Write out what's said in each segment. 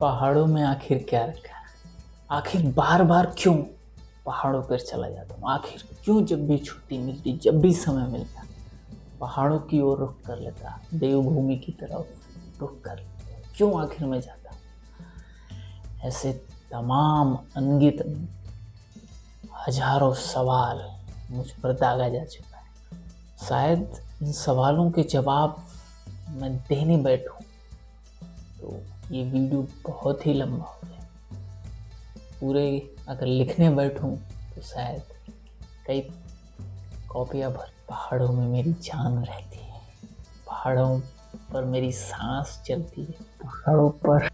पहाड़ों में आखिर क्या रखा है? आखिर बार बार क्यों पहाड़ों पर चला जाता हूँ? आखिर क्यों जब भी छुट्टी मिलती, जब भी समय मिलता, पहाड़ों की ओर रुख कर लेता, देवभूमि की तरफ रुख कर लेता? क्यों आखिर में जाता? ऐसे तमाम अनगिनत हजारों सवाल मुझ पर दागा जा चुका है। शायद इन सवालों के जवाब मैं देने बैठूं तो ये वीडियो बहुत ही लंबा हो जाए। पूरे अगर लिखने बैठूं तो शायद कई कॉपियाँ भर। पहाड़ों में मेरी जान रहती है, पहाड़ों पर मेरी सांस चलती है, पहाड़ों पर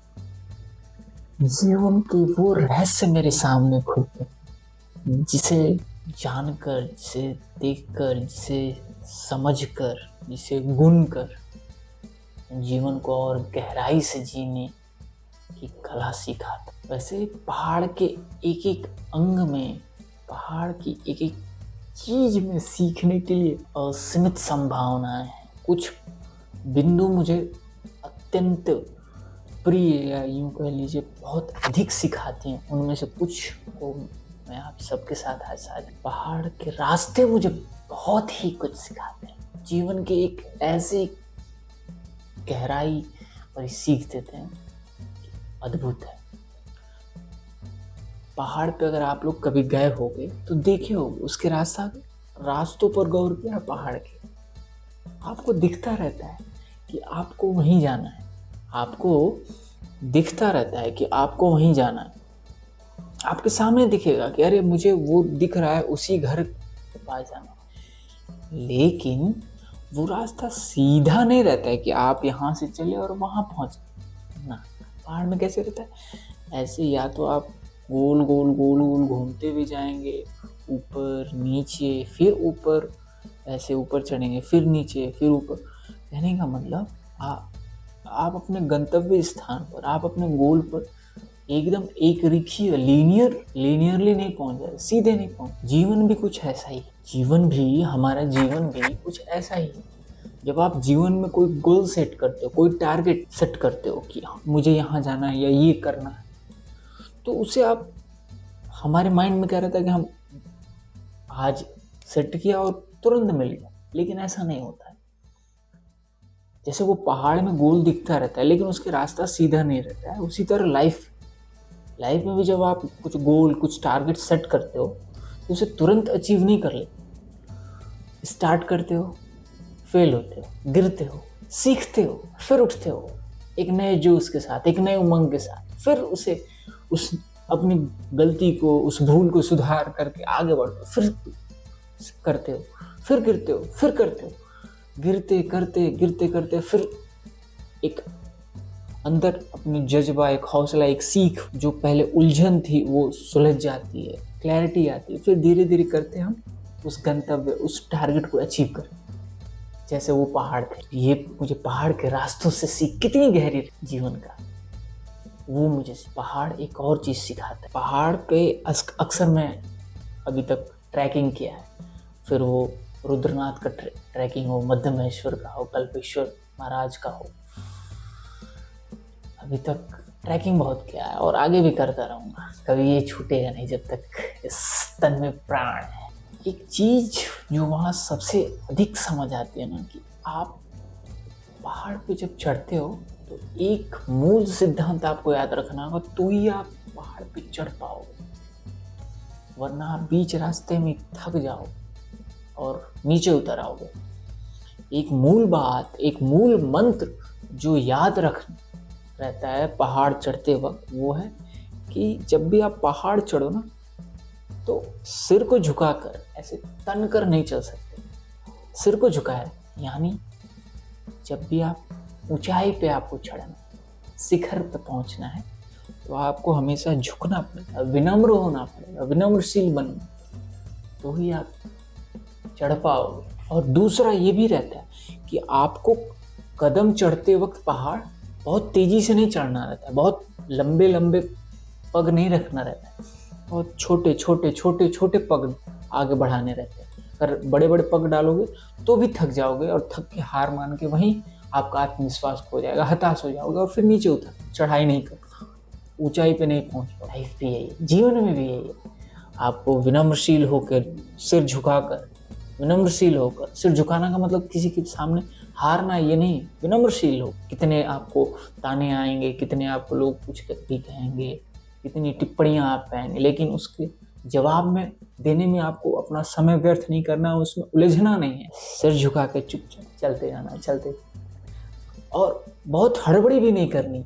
जीवन के वो रहस्य मेरे सामने खुलते हैं जिसे जानकर, जिसे देखकर, जिसे समझकर, जिसे गुनकर जीवन को और गहराई से जीने की कला सीखा। वैसे पहाड़ के एक एक अंग में, पहाड़ की एक एक चीज में सीखने के लिए असीमित संभावनाएं हैं। कुछ बिंदु मुझे अत्यंत प्रिय या यूं कह लीजिए बहुत अधिक सिखाती हैं। उनमें से कुछ को मैं आप सबके साथ आज साझा। पहाड़ के रास्ते मुझे बहुत ही कुछ सिखाते हैं, जीवन के एक ऐसे गहराई और सीख देते हैं, अद्भुत है। पहाड़ पे अगर आप लोग कभी गए होगे तो देखे होगे उसके रास्तों पर गौर किया पहाड़ के, आपको दिखता रहता है कि आपको वहीं जाना है, आपको दिखता रहता है कि आपको वहीं जाना है। आपके सामने दिखेगा कि अरे मुझे वो दिख रहा है, उसी घर के पास जाना है। लेकिन वो रास्ता सीधा नहीं रहता है कि आप यहाँ से चले और वहाँ पहुँचे ना। पहाड़ में कैसे रहता है? ऐसे या तो आप गोल गोल गोल गोल घूमते हुए जाएंगे, ऊपर नीचे फिर ऊपर, ऐसे ऊपर चढ़ेंगे फिर नीचे फिर ऊपर। कहने का मतलब आप अपने गंतव्य स्थान पर, आप अपने गोल पर एकदम एक रेखीय लीनियरली नहीं पहुंच जाए, सीधे नहीं पहुंच। जीवन भी कुछ ऐसा ही, हमारा जीवन भी कुछ ऐसा ही है। जब आप जीवन में कोई गोल सेट करते हो, कोई टारगेट सेट करते हो कि मुझे यहाँ जाना है या ये करना है, तो उसे आप, हमारे माइंड में क्या रहता है कि हम आज सेट किया और तुरंत मिल गया, लेकिन ऐसा नहीं होता है। जैसे वो पहाड़ में गोल दिखता रहता है लेकिन उसके रास्ता सीधा नहीं रहता है, उसी तरह लाइफ में भी जब आप कुछ गोल, कुछ टारगेट सेट करते हो तो उसे तुरंत अचीव नहीं कर लेते। स्टार्ट करते हो, फेल होते हो, गिरते हो, सीखते हो, फिर उठते हो एक नए जोश के साथ, एक नए उमंग के साथ, फिर उस अपनी गलती को, उस भूल को सुधार करके आगे बढ़ते हो, फिर करते हो, फिर गिरते हो, फिर करते हो, गिरते करते फिर एक अंदर अपनी जज्बा, एक हौसला, एक सीख, जो पहले उलझन थी वो सुलझ जाती है, क्लैरिटी आती है, फिर धीरे धीरे करते हम उस गंतव्य, उस टारगेट को अचीव करें। जैसे वो पहाड़ थे, ये मुझे पहाड़ के रास्तों से सीख कितनी गहरी जीवन का, वो मुझे पहाड़ एक और चीज़ सिखाता है। पहाड़ पे अक्सर मैं अभी तक ट्रैकिंग किया है, फिर वो रुद्रनाथ का ट्रैकिंग हो, मध्य महेश्वर का हो, कल्पेश्वर महाराज का हो, अभी तक ट्रैकिंग बहुत किया है और आगे भी करता रहूँगा। कभी ये छूटेगा नहीं जब तक इस तन में प्राण है। एक चीज़ जो वहाँ सबसे अधिक समझ आती है ना, कि आप पहाड़ पे जब चढ़ते हो तो एक मूल सिद्धांत आपको याद रखना होगा, तो ही आप पहाड़ पे चढ़ पाओगे, वरना आप बीच रास्ते में थक जाओ और नीचे उतर आओगे। एक मूल बात, एक मूल मंत्र जो याद रख रहता है पहाड़ चढ़ते वक्त, वो है कि जब भी आप पहाड़ चढ़ो ना, तो सिर को झुकाकर, ऐसे तन कर नहीं चल सकते, सिर को झुकाए। यानी जब भी आप ऊंचाई पे आपको चढ़ना, शिखर पे पहुंचना है, तो आपको हमेशा झुकना पड़ेगा, विनम्र होना पड़ेगा, विनम्रशील बनना, तो ही आप चढ़ पाओगे। और दूसरा ये भी रहता है कि आपको कदम चढ़ते वक्त पहाड़ बहुत तेजी से नहीं चढ़ना रहता है, बहुत लंबे लंबे पग नहीं रखना रहता है, बहुत छोटे छोटे पग आगे बढ़ाने रहते हैं। अगर बड़े बड़े पग डालोगे तो भी थक जाओगे और थक के हार मान के वहीं आपका आत्मविश्वास खो जाएगा, हताश हो जाओगे और फिर नीचे उतर, चढ़ाई नहीं कर। ऊंचाई पे नहीं पहुंच पाओ। लाइफ भी यही है, जीवन में भी यही है। आपको विनम्रशील होकर, सिर झुकाकर, विनम्रशील होकर, सिर झुकाना का मतलब किसी के सामने हारना ये नहीं, विनम्रशील हो। कितने आपको ताने आएंगे, कितने आपको लोग कुछ भी कहेंगे, कितनी टिप्पणियां आप पाएंगे, लेकिन उसके जवाब में देने में आपको अपना समय व्यर्थ नहीं करना, उसमें उलझना नहीं है। सिर झुका के चुपचाप चलते जाना, चलते, और बहुत हड़बड़ी भी नहीं करनी,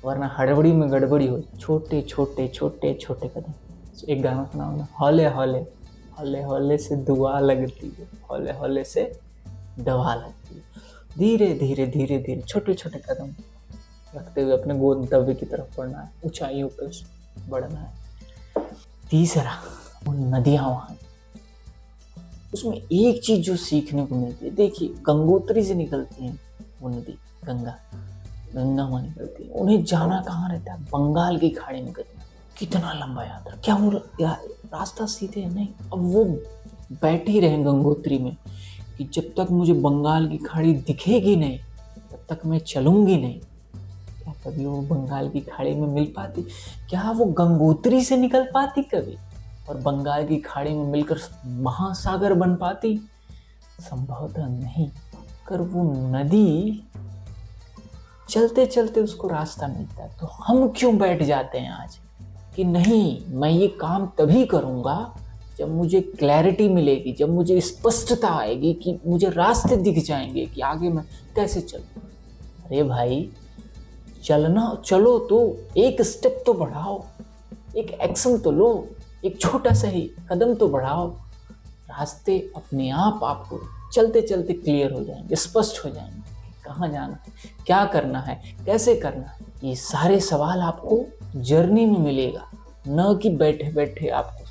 वरना हड़बड़ी में गड़बड़ी हो। छोटे छोटे छोटे छोटे कदम। एक गाना सुना होगा, हौले हौले हौले हौले से दुआ लगती है, हौले हौले से दवा लगती है। धीरे धीरे धीरे धीरे छोटे छोटे कदम रखते हुए अपने गंतव्य की तरफ बढ़ना है, ऊंचाइयों पर बढ़ना है। तीसरा, वो नदियां वहां, उसमें एक चीज जो सीखने को मिलती है। देखिए, गंगोत्री से निकलती है वो नदी, गंगा वहां निकलती है। उन्हें जाना कहाँ रहता है? बंगाल की खाड़ी में करना। कितना लंबा यात्रा, क्या वो रास्ता सीधे है? नहीं। अब वो बैठी रहे गंगोत्री में कि जब तक मुझे बंगाल की खाड़ी दिखेगी नहीं तब तक मैं चलूंगी नहीं। क्या कभी वो बंगाल की खाड़ी में मिल पाती? क्या वो गंगोत्री से निकल पाती कभी और बंगाल की खाड़ी में मिलकर महासागर बन पाती? संभवतः नहीं। कर वो नदी चलते चलते उसको रास्ता मिलता है, तो हम क्यों बैठ जाते हैं आज कि नहीं, मैं ये काम तभी करूंगा जब मुझे क्लैरिटी मिलेगी, जब मुझे स्पष्टता आएगी, कि मुझे रास्ते दिख जाएंगे कि आगे मैं कैसे चलूं। अरे भाई, चलो तो एक स्टेप तो बढ़ाओ, एक एक्शन तो लो, एक छोटा सा ही कदम तो बढ़ाओ। रास्ते अपने आप आपको चलते चलते क्लियर हो जाएंगे, स्पष्ट हो जाएंगे। कहाँ जाना है, क्या करना है, कैसे करना है, ये सारे सवाल आपको जर्नी में मिलेगा, न कि बैठे बैठे आपको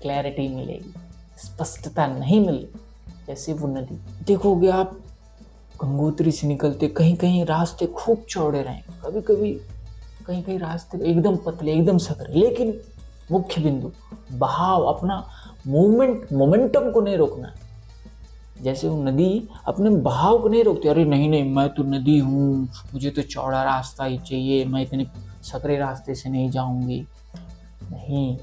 क्लैरिटी मिलेगी, स्पष्टता नहीं मिलेगी। जैसे वो नदी देखोगे आप, गंगोत्री से निकलते कहीं कहीं रास्ते खूब चौड़े रहेंगे, कभी कभी कहीं कहीं रास्ते एकदम पतले, एकदम सकरे, लेकिन मुख्य बिंदु बहाव, अपना मोमेंटम को नहीं रोकना है। जैसे वो नदी अपने बहाव को नहीं रोकती, अरे नहीं नहीं, मैं तो नदी हूँ, मुझे तो चौड़ा रास्ता ही चाहिए, मैं इतने सकरे रास्ते से नहीं जाऊंगी। नहीं,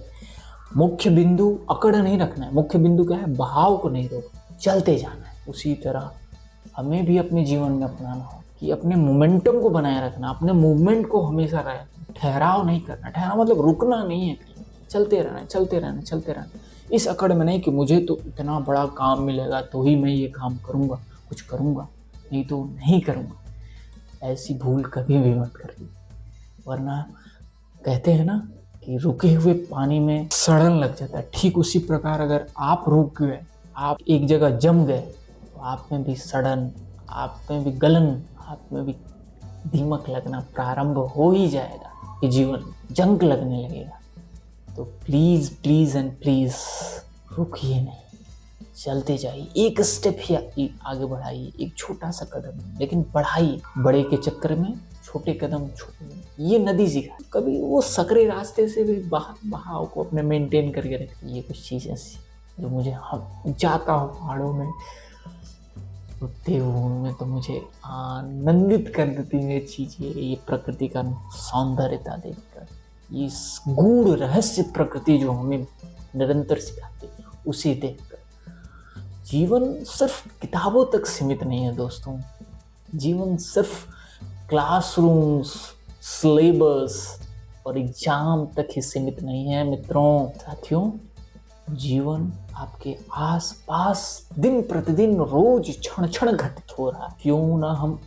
मुख्य बिंदु अकड़ नहीं रखना है। मुख्य बिंदु क्या है? बहाव को नहीं रोकना, चलते जाना है। उसी तरह हमें भी अपने जीवन में अपनाना हो कि अपने मोमेंटम को बनाए रखना, अपने मूवमेंट को हमेशा रहे, ठहराव नहीं करना। ठहराव मतलब रुकना नहीं है, चलते रहना, चलते रहना, चलते रहना। इस अकड़ में नहीं कि मुझे तो इतना बड़ा काम मिलेगा तो ही मैं ये काम करूँगा, कुछ करूँगा, नहीं तो नहीं करूँगा। ऐसी भूल कभी भी मत करिए, वरना कहते हैं ना कि रुके हुए पानी में सड़न लग जाता है। ठीक उसी प्रकार अगर आप रुक गए, आप एक जगह जम गए, तो आप में भी सड़न, आप में भी गलन, आप में भी दीमक लगना प्रारंभ हो ही जाएगा। ये जीवन में जंग लगने लगेगा। तो प्लीज़ प्लीज़ एंड प्लीज़ रुकिए नहीं, चलते जाइए। एक स्टेप ही आगे बढ़ाइए, एक छोटा सा कदम, लेकिन बढ़ाइए। बड़े के चक्कर में छोटे कदम, ये नदी सिखा। कभी वो सकरे रास्ते से भी बहाव को अपने मेंटेन करके रखिए। ये कुछ चीज़ ऐसी जो मुझे जाता हूँ पहाड़ों में, उठते हुए उनमें तो मुझे आनंदित कर देती है चीज़ें। ये प्रकृति का सौंदर्यता देखकर, ये गूढ़ रहस्य प्रकृति जो हमें निरंतर सिखाती है, उसे देखकर। जीवन सिर्फ किताबों तक सीमित नहीं है दोस्तों। जीवन सिर्फ क्लासरूम्स, सिलेबस और एग्जाम तक ही सीमित नहीं है मित्रों, साथियों। जीवन आपके आसपास दिन प्रतिदिन रोज क्षण क्षण घटित हो रहा है। क्यों ना हम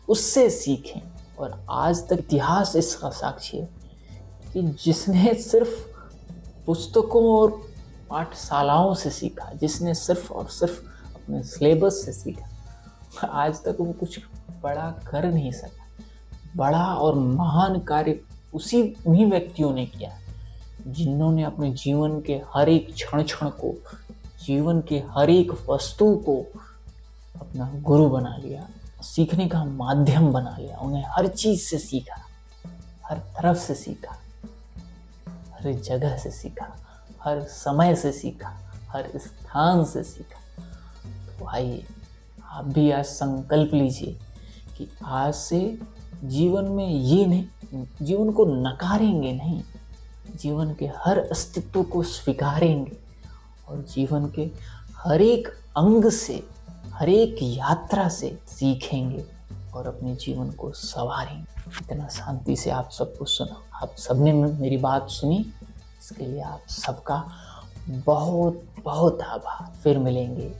उससे सीखें। और आज तक इतिहास इसका साक्षी है कि जिसने सिर्फ पुस्तकों और पाठशालाओं से सीखा, जिसने सिर्फ और सिर्फ अपने सिलेबस से सीखा, आज तक वो कुछ बड़ा कर नहीं सका। बड़ा और महान कार्य उन्हीं व्यक्तियों ने किया जिन्होंने अपने जीवन के हर एक क्षण क्षण को, जीवन के हर एक वस्तु को अपना गुरु बना लिया, सीखने का माध्यम बना लिया। उन्हें हर चीज से सीखा, हर तरफ से सीखा, हर जगह से सीखा, हर समय से सीखा, हर स्थान से सीखा। तो आइए आप भी आज संकल्प लीजिए कि आज से जीवन में ये नहीं, जीवन को नकारेंगे नहीं, जीवन के हर अस्तित्व को स्वीकारेंगे और जीवन के हर एक अंग से, हर एक यात्रा से सीखेंगे और अपने जीवन को संवारेंगे। इतना शांति से आप सब कुछ सुना, आप सबने मेरी बात सुनी, इसके लिए आप सबका बहुत बहुत आभार। फिर मिलेंगे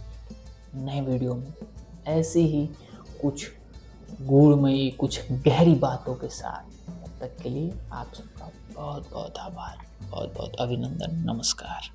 नए वीडियो में ऐसे ही कुछ गूढ़मयी, कुछ गहरी बातों के साथ। तब तक के लिए आप सबका बहुत बहुत आभार, बहुत बहुत अभिनंदन, नमस्कार।